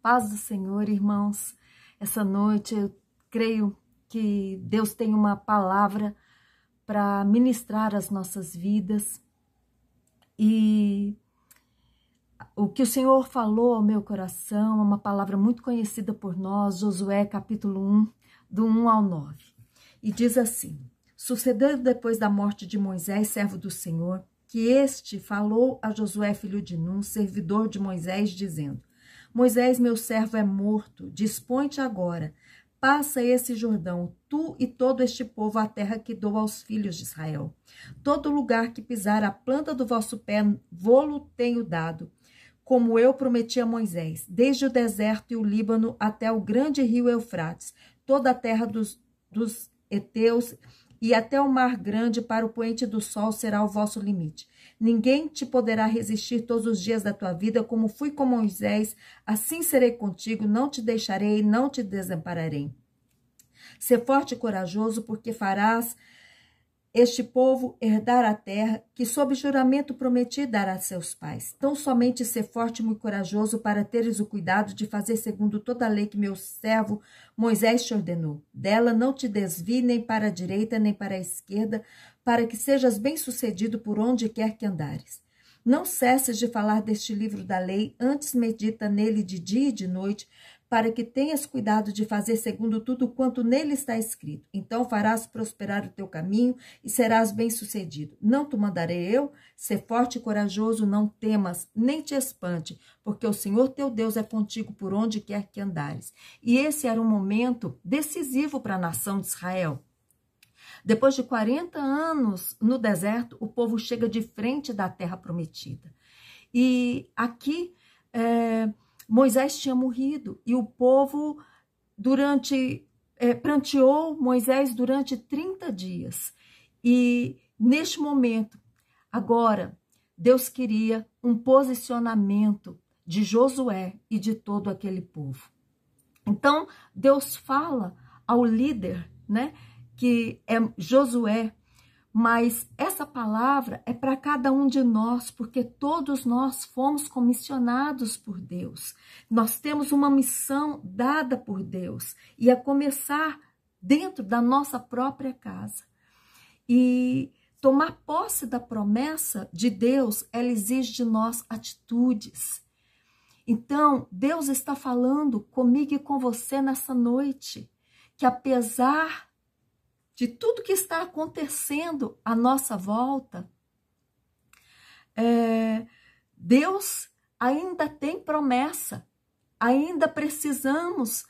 paz do Senhor, irmãos. Essa noite eu creio que Deus tem uma palavra para ministrar as nossas vidas. E o que o Senhor falou ao meu coração é uma palavra muito conhecida por nós, Josué capítulo 1, do 1 ao 9. E diz assim: sucedeu depois da morte de Moisés, servo do Senhor, que este falou a Josué, filho de Nun, servidor de Moisés, dizendo: Moisés, meu servo, é morto, dispõe-te agora, passa esse Jordão, tu e todo este povo, a terra que dou aos filhos de Israel. Todo lugar que pisar a planta do vosso pé, vô-lo tenho dado, como eu prometi a Moisés, desde o deserto e o Líbano até o grande rio Eufrates, toda a terra dos heteus e até o mar grande, para o poente do sol será o vosso limite. Ninguém te poderá resistir todos os dias da tua vida, como fui com Moisés, assim serei contigo, não te deixarei, não te desampararei. Sê forte e corajoso, porque farás este povo herdar a terra que sob juramento prometi dar a seus pais. Então somente ser forte e muito corajoso, para teres o cuidado de fazer segundo toda a lei que meu servo Moisés te ordenou. Dela não te desvie nem para a direita nem para a esquerda, para que sejas bem-sucedido por onde quer que andares. Não cesses de falar deste livro da lei, antes medita nele de dia e de noite, para que tenhas cuidado de fazer segundo tudo quanto nele está escrito. Então farás prosperar o teu caminho e serás bem-sucedido. Não te mandarei eu? Sê forte e corajoso, não temas, nem te espante, porque o Senhor teu Deus é contigo por onde quer que andares. E esse era um momento decisivo para a nação de Israel. Depois de 40 anos no deserto, o povo chega de frente da terra prometida. E aqui Moisés tinha morrido e o povo pranteou Moisés durante 30 dias. E neste momento, agora, Deus queria um posicionamento de Josué e de todo aquele povo. Então, Deus fala ao líder, né, que é Josué, mas essa palavra é para cada um de nós, porque todos nós fomos comissionados por Deus. Nós temos uma missão dada por Deus, e a começar dentro da nossa própria casa. E tomar posse da promessa de Deus, ela exige de nós atitudes. Então, Deus está falando comigo e com você nessa noite, que apesar de tudo que está acontecendo à nossa volta, Deus ainda tem promessa, ainda precisamos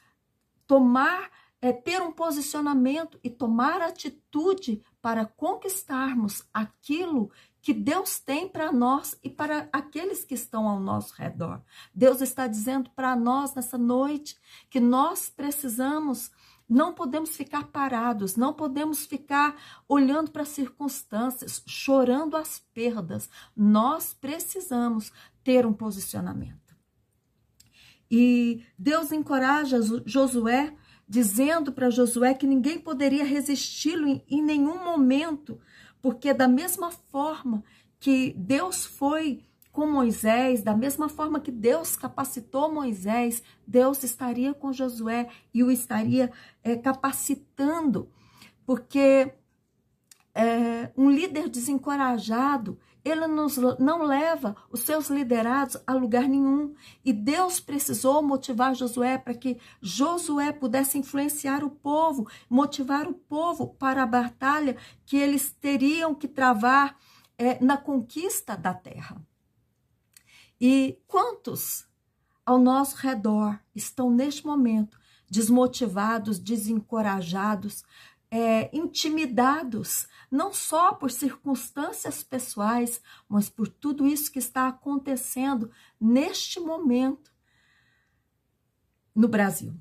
ter um posicionamento e tomar atitude para conquistarmos aquilo que Deus tem para nós e para aqueles que estão ao nosso redor. Deus está dizendo para nós nessa noite que nós precisamos. Não podemos ficar parados, não podemos ficar olhando para as circunstâncias, chorando as perdas. Nós precisamos ter um posicionamento. E Deus encoraja Josué, dizendo para Josué que ninguém poderia resisti-lo em nenhum momento, porque da mesma forma que Deus foi com Moisés, da mesma forma que Deus capacitou Moisés, Deus estaria com Josué e o estaria capacitando, porque um líder desencorajado, ele não leva os seus liderados a lugar nenhum. E Deus precisou motivar Josué para que Josué pudesse influenciar o povo, motivar o povo para a batalha que eles teriam que travar na conquista da terra. E quantos ao nosso redor estão neste momento desmotivados, desencorajados, intimidados, não só por circunstâncias pessoais, mas por tudo isso que está acontecendo neste momento no Brasil.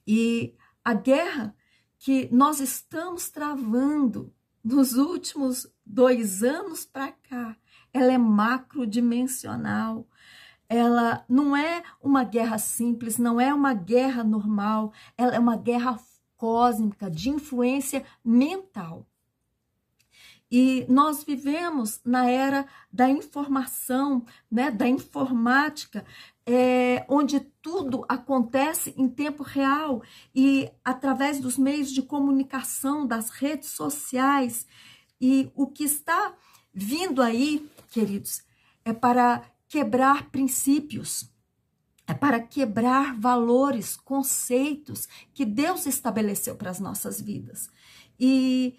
E a guerra que nós estamos travando nos últimos 2 anos para cá, ela é macrodimensional. Ela não é uma guerra simples, não é uma guerra normal, ela é uma guerra cósmica, de influência mental. E nós vivemos na era da informação, né, da informática, onde tudo acontece em tempo real e através dos meios de comunicação, das redes sociais. E o que está vindo aí, queridos, é para quebrar princípios, é para quebrar valores, conceitos que Deus estabeleceu para as nossas vidas. E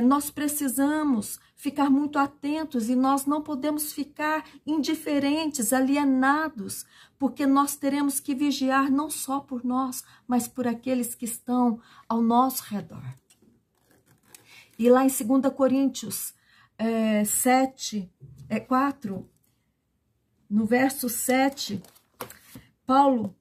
nós precisamos ficar muito atentos e nós não podemos ficar indiferentes, alienados, porque nós teremos que vigiar não só por nós, mas por aqueles que estão ao nosso redor. E lá em 2 Coríntios 4, no verso 7, Paulo,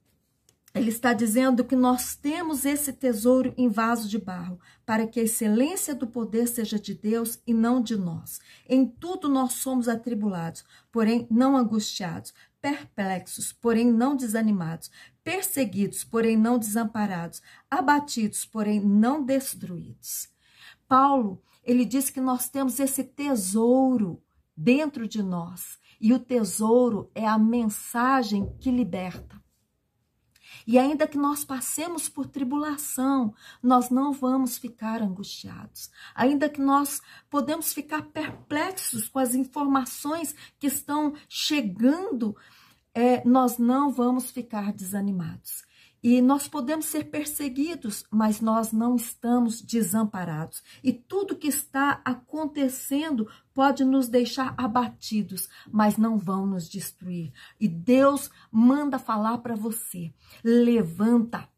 ele está dizendo que nós temos esse tesouro em vaso de barro, para que a excelência do poder seja de Deus e não de nós. Em tudo nós somos atribulados, porém não angustiados, perplexos, porém não desanimados, perseguidos, porém não desamparados, abatidos, porém não destruídos. Paulo, ele diz que nós temos esse tesouro dentro de nós, e o tesouro é a mensagem que liberta. E ainda que nós passemos por tribulação, nós não vamos ficar angustiados. Ainda que nós podemos ficar perplexos com as informações que estão chegando, nós não vamos ficar desanimados. E nós podemos ser perseguidos, mas nós não estamos desamparados. E tudo que está acontecendo pode nos deixar abatidos, mas não vão nos destruir. E Deus manda falar para você: levanta.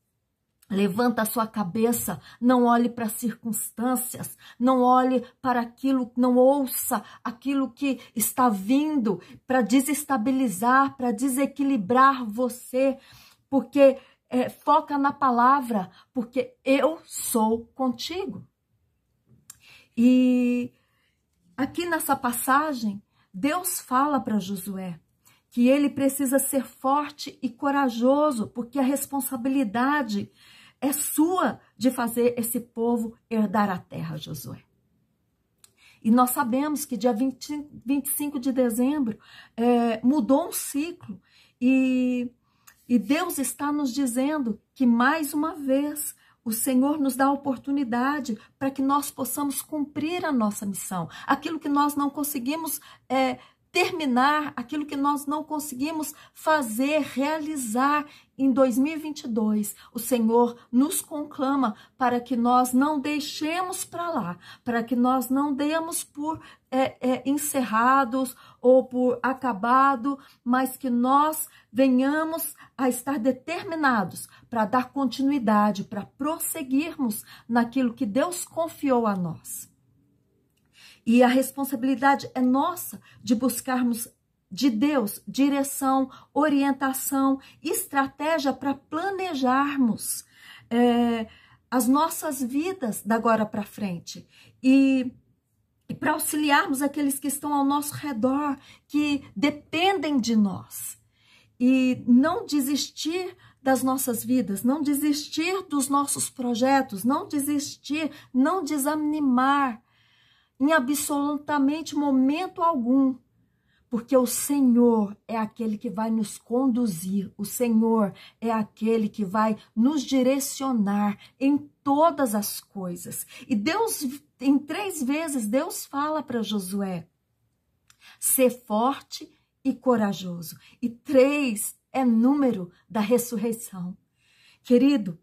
Levanta a sua cabeça, não olhe para as circunstâncias, não olhe para aquilo, não ouça aquilo que está vindo para desestabilizar, para desequilibrar você, porque foca na palavra, porque eu sou contigo. E aqui nessa passagem, Deus fala para Josué que ele precisa ser forte e corajoso, porque a responsabilidade é sua de fazer esse povo herdar a terra, Josué. E nós sabemos que dia 25 de dezembro mudou um ciclo e Deus está nos dizendo que mais uma vez o Senhor nos dá a oportunidade para que nós possamos cumprir a nossa missão. Aquilo que nós não conseguimos terminar, aquilo que nós não conseguimos fazer, realizar em 2022, o Senhor nos conclama para que nós não deixemos para lá, para que nós não demos por encerrados ou por acabado, mas que nós venhamos a estar determinados para dar continuidade, para prosseguirmos naquilo que Deus confiou a nós. E a responsabilidade é nossa de buscarmos de Deus direção, orientação, estratégia para planejarmos as nossas vidas da agora para frente. E para auxiliarmos aqueles que estão ao nosso redor, que dependem de nós. E não desistir das nossas vidas, não desistir dos nossos projetos, não desistir, não desanimar em absolutamente momento algum, porque o Senhor é aquele que vai nos conduzir, o Senhor é aquele que vai nos direcionar em todas as coisas. E Deus, em 3 vezes, Deus fala para Josué: ser forte e corajoso. E 3 é número da ressurreição. Querido,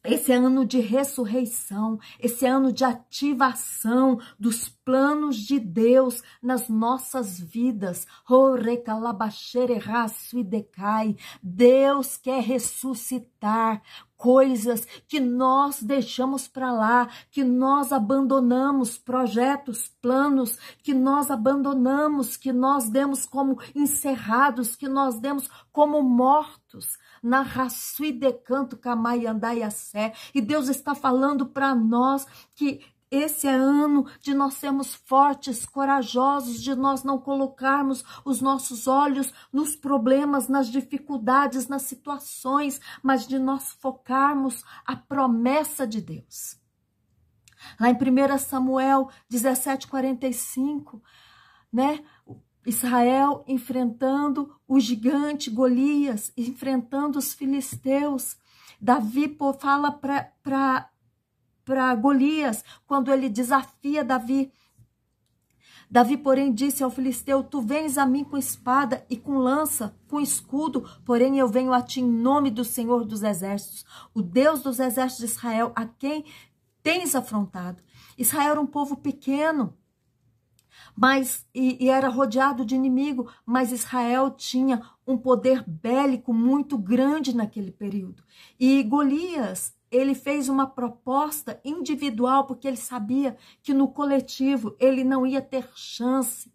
esse é ano de ressurreição, esse é ano de ativação dos planos de Deus nas nossas vidas. Deus quer ressuscitar coisas que nós deixamos para lá, que nós abandonamos, projetos, planos que nós abandonamos, que nós demos como encerrados, que nós demos como mortos. Na raçui de canto camai andai a sé. E Deus está falando para nós que esse é ano de nós sermos fortes, corajosos, de nós não colocarmos os nossos olhos nos problemas, nas dificuldades, nas situações, mas de nós focarmos a promessa de Deus. Lá em 1 Samuel 17:45, né? Israel enfrentando o gigante Golias, enfrentando os filisteus. Davi fala para Golias, quando ele desafia Davi. Davi, porém, disse ao filisteu: tu vens a mim com espada e com lança, com escudo, porém eu venho a ti em nome do Senhor dos Exércitos, o Deus dos exércitos de Israel, a quem tens afrontado. Israel era um povo pequeno, e era rodeado de inimigo, mas Israel tinha um poder bélico muito grande naquele período. E Golias, ele fez uma proposta individual, porque ele sabia que no coletivo ele não ia ter chance,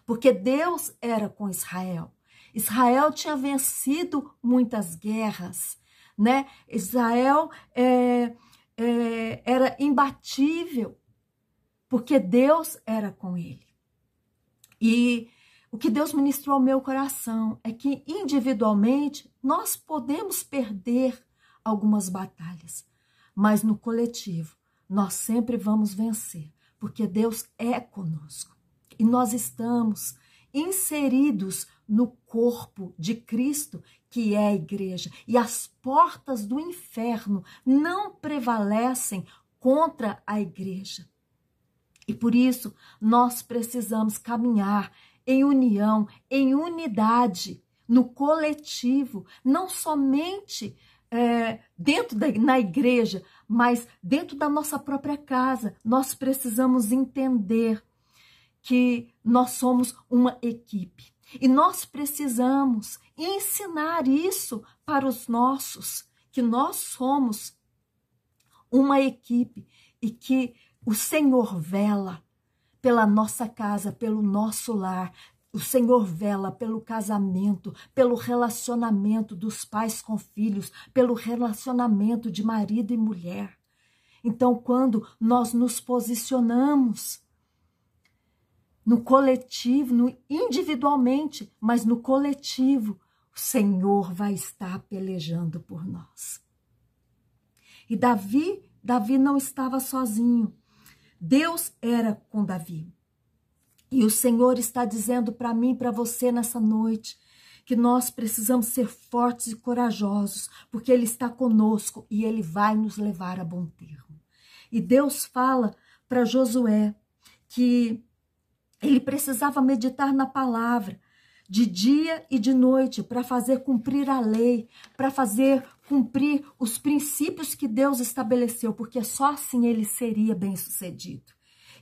porque Deus era com Israel. Israel tinha vencido muitas guerras, né? Israel era imbatível, porque Deus era com ele. E o que Deus ministrou ao meu coração é que individualmente nós podemos perder algumas batalhas, mas no coletivo nós sempre vamos vencer, porque Deus é conosco. E nós estamos inseridos no corpo de Cristo, que é a igreja. E as portas do inferno não prevalecem contra a igreja. E por isso, nós precisamos caminhar em união, em unidade, no coletivo, não somente na igreja, mas dentro da nossa própria casa. Nós precisamos entender que nós somos uma equipe. E nós precisamos ensinar isso para os nossos, que nós somos uma equipe e que o Senhor vela pela nossa casa, pelo nosso lar. O Senhor vela pelo casamento, pelo relacionamento dos pais com filhos, pelo relacionamento de marido e mulher. Então, quando nós nos posicionamos no coletivo, individualmente, mas no coletivo, o Senhor vai estar pelejando por nós. E Davi não estava sozinho. Deus era com Davi. E o Senhor está dizendo para mim e para você nessa noite que nós precisamos ser fortes e corajosos, porque Ele está conosco e Ele vai nos levar a bom termo. E Deus fala para Josué que ele precisava meditar na palavra de dia e de noite para fazer cumprir a lei, para fazer cumprir os princípios que Deus estabeleceu, porque só assim ele seria bem-sucedido.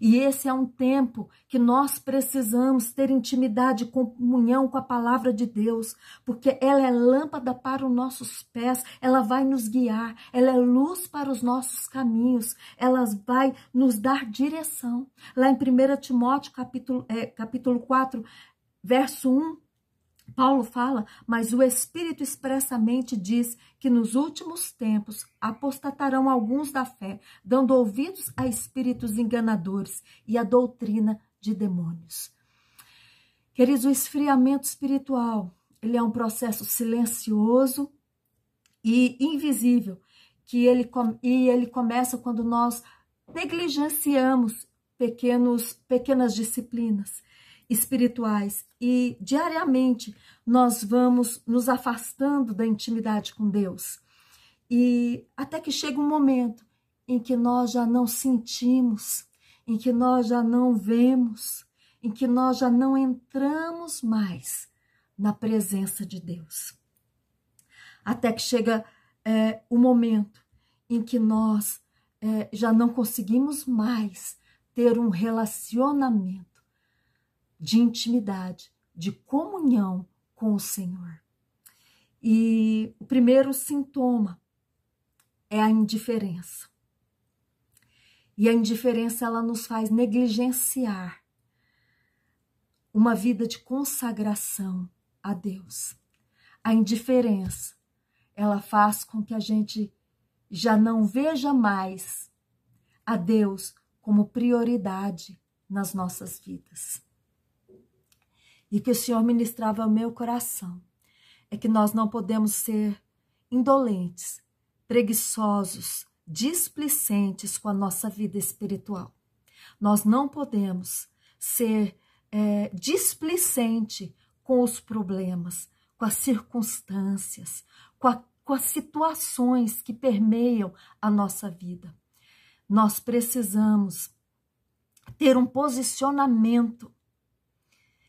E esse é um tempo que nós precisamos ter intimidade e comunhão com a palavra de Deus, porque ela é lâmpada para os nossos pés, ela vai nos guiar, ela é luz para os nossos caminhos, ela vai nos dar direção. Lá em 1 Timóteo, capítulo 4, verso 1, Paulo fala: mas o Espírito expressamente diz que nos últimos tempos apostatarão alguns da fé, dando ouvidos a espíritos enganadores e a doutrina de demônios. Queridos, o esfriamento espiritual, ele é um processo silencioso e invisível, e ele começa quando nós negligenciamos pequenas disciplinas espirituais e diariamente nós vamos nos afastando da intimidade com Deus, e até que chega um momento em que nós já não sentimos, em que nós já não vemos, em que nós já não entramos mais na presença de Deus, até que chega o momento em que nós já não conseguimos mais ter um relacionamento de intimidade, de comunhão com o Senhor. E o primeiro sintoma é a indiferença. E a indiferença, ela nos faz negligenciar uma vida de consagração a Deus. A indiferença, ela faz com que a gente já não veja mais a Deus como prioridade nas nossas vidas. E que o Senhor ministrava ao meu coração é que nós não podemos ser indolentes, preguiçosos, displicentes com a nossa vida espiritual. Nós não podemos ser displicente com os problemas, com as circunstâncias, com as situações que permeiam a nossa vida. Nós precisamos ter um posicionamento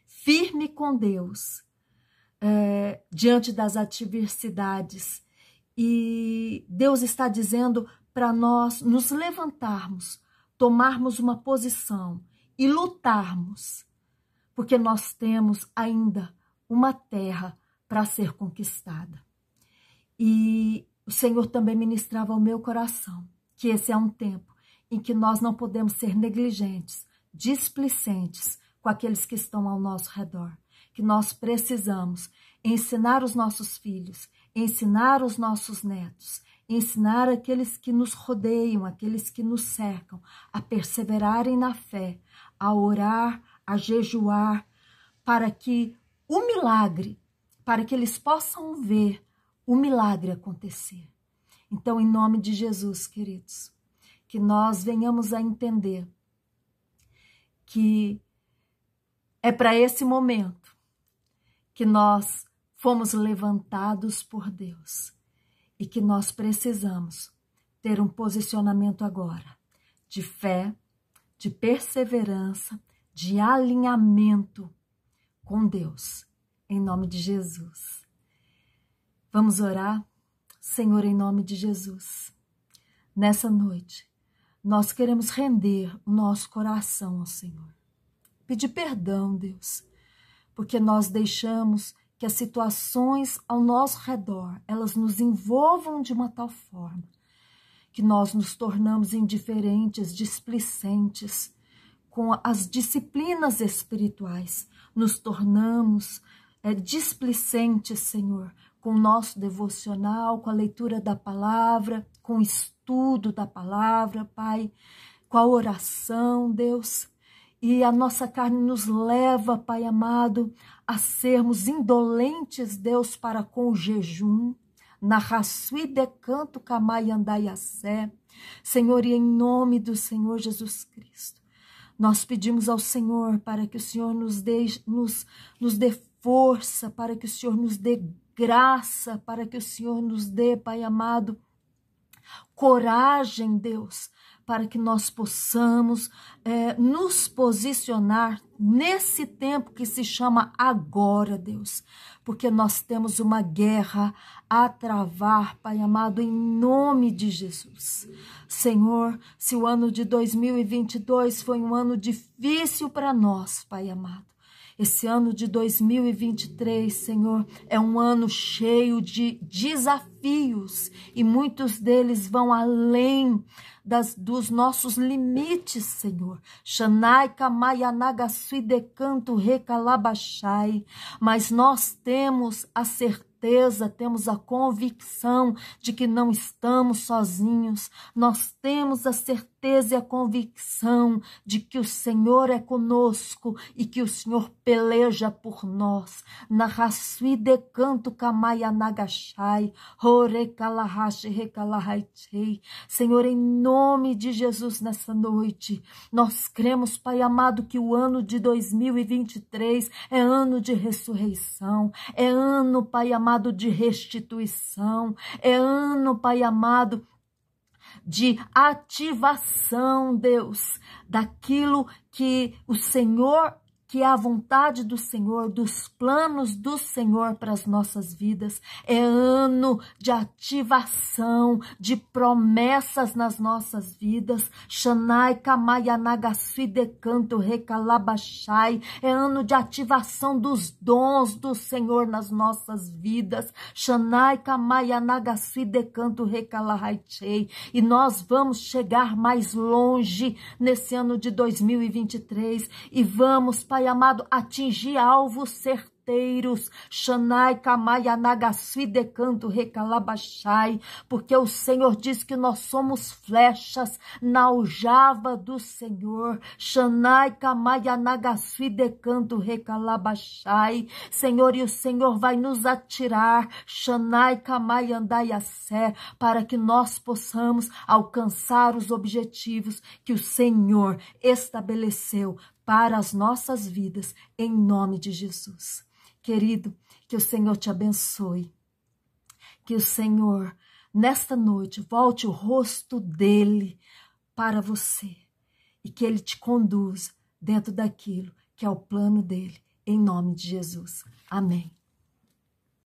firme com Deus diante das adversidades. E Deus está dizendo para nós nos levantarmos, tomarmos uma posição e lutarmos, porque nós temos ainda uma terra para ser conquistada. E o Senhor também ministrava ao meu coração que esse é um tempo em que nós não podemos ser negligentes, displicentes com aqueles que estão ao nosso redor, que nós precisamos ensinar os nossos filhos, ensinar os nossos netos, ensinar aqueles que nos rodeiam, aqueles que nos cercam, a perseverarem na fé, a orar, a jejuar, para que o milagre, para que eles possam ver o milagre acontecer. Então, em nome de Jesus, queridos, que nós venhamos a entender que é para esse momento que nós fomos levantados por Deus e que nós precisamos ter um posicionamento agora de fé, de perseverança, de alinhamento com Deus, em nome de Jesus. Vamos orar? Senhor, em nome de Jesus, nessa noite, nós queremos render o nosso coração ao Senhor. Pedir perdão, Deus, porque nós deixamos que as situações ao nosso redor, elas nos envolvam de uma tal forma que nós nos tornamos indiferentes, displicentes com as disciplinas espirituais. Nos tornamos displicentes, Senhor, com o nosso devocional, com a leitura da palavra, com o estudo da palavra, Pai, com a oração, Deus. E a nossa carne nos leva, Pai amado, a sermos indolentes, Deus, para com o jejum. Na raçui de canto camai andaiacé. Senhor, e em nome do Senhor Jesus Cristo, nós pedimos ao Senhor para que o Senhor nos dê força, para que o Senhor nos dê graça, para que o Senhor nos dê, Pai amado, coragem, Deus, para que nós possamos nos posicionar nesse tempo que se chama agora, Deus, porque nós temos uma guerra a travar, Pai amado, em nome de Jesus. Senhor, se o ano de 2022 foi um ano difícil para nós, Pai amado, esse ano de 2023, Senhor, é um ano cheio de desafios e muitos deles vão além dos nossos limites, Senhor. Shanai kamaianagasui decanto recalabachai. Mas nós temos a certeza, temos a convicção de que não estamos sozinhos. Nós temos a certeza e a convicção de que o Senhor é conosco e que o Senhor peleja por nós. Narasui decanto kamaianagachai. Horecalahashi recalahaichei. Senhor, em nome de Jesus, nessa noite, nós cremos, Pai amado, que o ano de 2023 é ano de ressurreição, é ano, Pai amado, de restituição, é ano, Pai amado, de ativação, Deus, daquilo que o Senhor, que é a vontade do Senhor, dos planos do Senhor para as nossas vidas. É ano de ativação, de promessas nas nossas vidas. Shanai kamaianagasui decanto recalabachai. É ano de ativação dos dons do Senhor nas nossas vidas. Shanai kamaianagasui decanto recalahaichei. E nós vamos chegar mais longe nesse ano de 2023 e vamos, Pai amado, atingir alvos certeiros certeiros, Xanai, Kamaya, Nagasui, Decanto, Recalabachai, porque o Senhor diz que nós somos flechas na aljava do Senhor, Xanai, Kamaya, Nagasui, Decanto, Recalabachai, Senhor, e o Senhor vai nos atirar, Xanai, Kamaya, Andaiassé, para que nós possamos alcançar os objetivos que o Senhor estabeleceu para as nossas vidas, em nome de Jesus. Querido, que o Senhor te abençoe, que o Senhor, nesta noite, volte o rosto dele para você e que ele te conduza dentro daquilo que é o plano dele, em nome de Jesus. Amém.